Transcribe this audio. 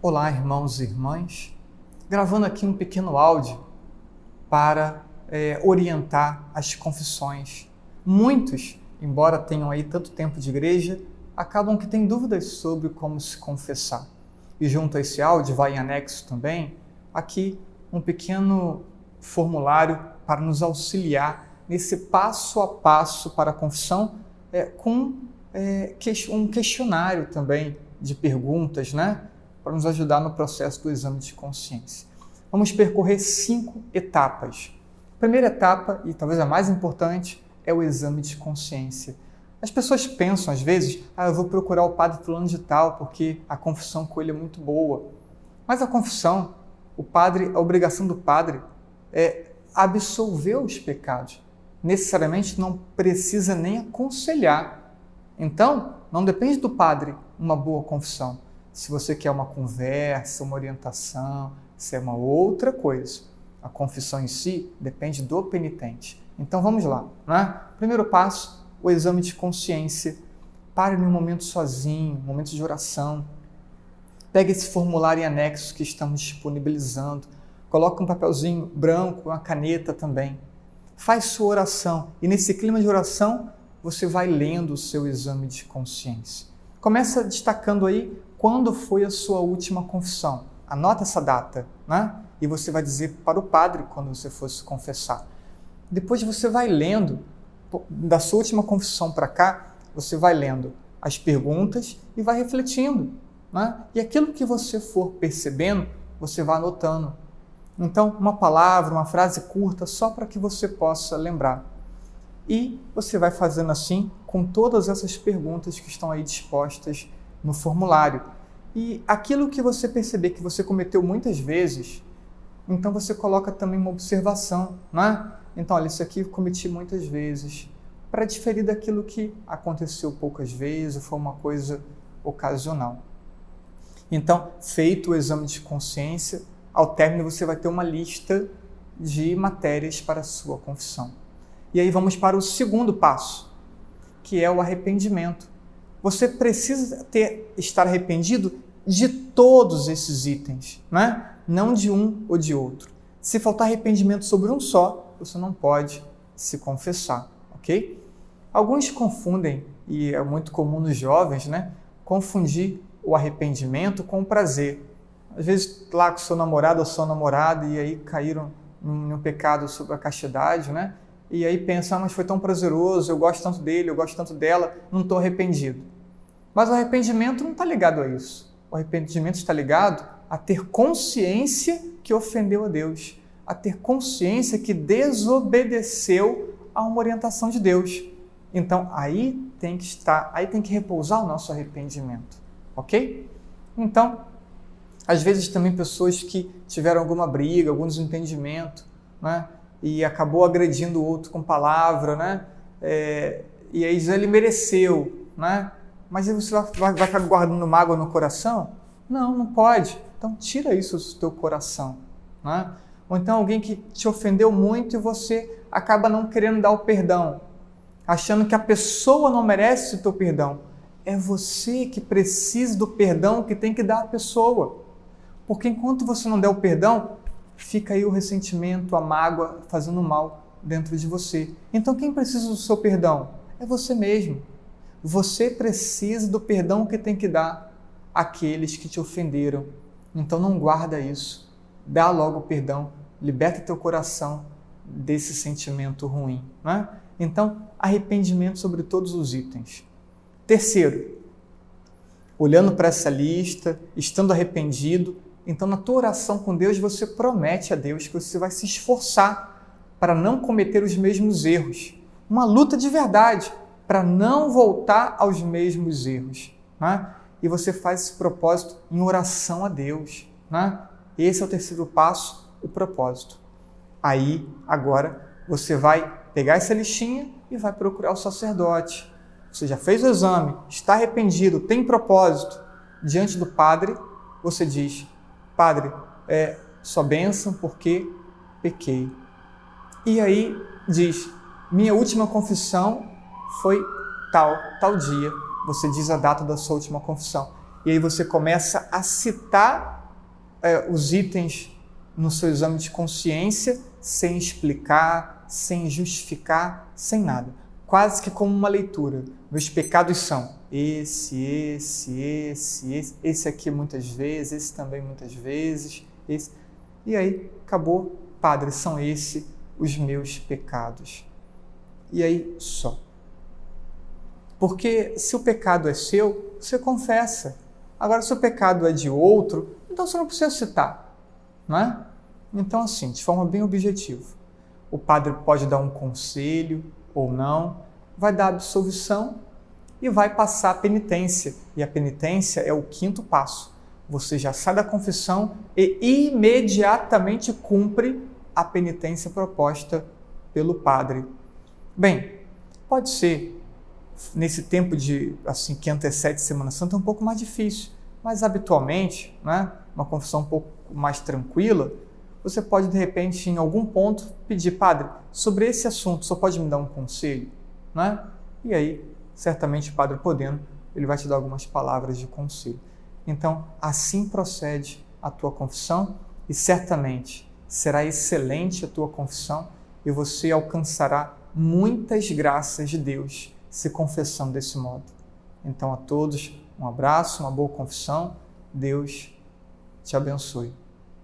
Olá, irmãos e irmãs, gravando aqui um pequeno áudio para orientar as confissões. Muitos, embora tenham aí tanto tempo de igreja, acabam que têm dúvidas sobre como se confessar. E junto a esse áudio, vai em anexo também, aqui um pequeno formulário para nos auxiliar nesse passo a passo para a confissão, com um questionário também de perguntas, né? Para nos ajudar no processo do exame de consciência. Vamos percorrer 5 etapas. A primeira etapa, e talvez a mais importante, é o exame de consciência. As pessoas pensam, às vezes, eu vou procurar o padre fulano de tal, porque a confissão com ele é muito boa. Mas a confissão, a obrigação do padre é absolver os pecados. Necessariamente não precisa nem aconselhar. Então, não depende do padre uma boa confissão. Se você quer uma conversa, uma orientação, isso é uma outra coisa. A confissão em si depende do penitente. Então vamos lá, né? Primeiro passo, o exame de consciência. Pare num momento sozinho, um momento de oração. Pegue esse formulário em anexo que estamos disponibilizando. Coloque um papelzinho branco, uma caneta também. Faz sua oração e nesse clima de oração você vai lendo o seu exame de consciência. Começa destacando aí quando foi a sua última confissão. Anota essa data, né? E você vai dizer para o padre quando você for se confessar. Depois você vai lendo, da sua última confissão para cá, você vai lendo as perguntas e vai refletindo, né? E aquilo que você for percebendo, você vai anotando. Então, uma palavra, uma frase curta, só para que você possa lembrar. E você vai fazendo assim com todas essas perguntas que estão aí dispostas no formulário. E aquilo que você perceber que você cometeu muitas vezes, então você coloca também uma observação, né? Então, olha, isso aqui eu cometi muitas vezes, para diferir daquilo que aconteceu poucas vezes, foi uma coisa ocasional. Então, feito o exame de consciência, ao término você vai ter uma lista de matérias para a sua confissão. E aí vamos para o segundo passo, que é o arrependimento. Você precisa estar arrependido de todos esses itens, né? Não de um ou de outro. Se faltar arrependimento sobre um só, você não pode se confessar, ok? Alguns confundem, e é muito comum nos jovens, né? Confundir o arrependimento com o prazer. Às vezes lá com seu namorado ou sua namorada e aí caíram num pecado sobre a castidade, né? E aí pensa, mas foi tão prazeroso, eu gosto tanto dele, eu gosto tanto dela, não estou arrependido. Mas o arrependimento não está ligado a isso. O arrependimento está ligado a ter consciência que ofendeu a Deus, a ter consciência que desobedeceu a uma orientação de Deus. Então, aí tem que repousar o nosso arrependimento, ok? Então, às vezes também pessoas que tiveram alguma briga, algum desentendimento, né? E acabou agredindo o outro com palavra, né? E aí ele mereceu, né? Mas aí você vai ficar guardando mágoa no coração? Não, não pode. Então tira isso do teu coração, né? Ou então alguém que te ofendeu muito e você acaba não querendo dar o perdão, achando que a pessoa não merece o teu perdão. É você que precisa do perdão que tem que dar à pessoa. Porque enquanto você não der o perdão, fica aí o ressentimento, a mágoa fazendo mal dentro de você. Então quem precisa do seu perdão? É você mesmo. Você precisa do perdão que tem que dar àqueles que te ofenderam. Então não guarda isso. Dá logo o perdão. Liberta teu coração desse sentimento ruim, né? Então, arrependimento sobre todos os itens. Terceiro, olhando para essa lista, estando arrependido, então na tua oração com Deus você promete a Deus que você vai se esforçar para não cometer os mesmos erros. Uma luta de verdade para não voltar aos mesmos erros, né? E você faz esse propósito em oração a Deus, né? Esse é o terceiro passo, o propósito. Aí, agora, você vai pegar essa listinha e vai procurar o sacerdote. Você já fez o exame, está arrependido, tem propósito. Diante do padre, você diz, padre, sua bênção porque pequei. E aí diz, minha última confissão foi tal dia. Você diz a data da sua última confissão. E aí você começa a citar os itens no seu exame de consciência sem explicar, sem justificar, sem nada. Quase que como uma leitura. Meus pecados são esse aqui muitas vezes, esse também muitas vezes, esse. E aí, acabou, Padre, são esses os meus pecados. E aí, só. Porque se o pecado é seu, você confessa. Agora, se o pecado é de outro, então você não precisa citar, não é? Então, assim, de forma bem objetiva, o padre pode dar um conselho ou não, vai dar absolvição e vai passar a penitência. E a penitência é o 5º passo. Você já sai da confissão e imediatamente cumpre a penitência proposta pelo padre. Bem, pode ser nesse tempo que antecede Semana Santa, é um pouco mais difícil, mas habitualmente, né, uma confissão um pouco mais tranquila, você pode, de repente, em algum ponto, pedir, padre, sobre esse assunto, só pode me dar um conselho? Né? E aí, certamente, o padre podendo, ele vai te dar algumas palavras de conselho. Então, assim procede a tua confissão e certamente será excelente a tua confissão e você alcançará muitas graças de Deus se confessando desse modo. Então, a todos, um abraço, uma boa confissão. Deus te abençoe.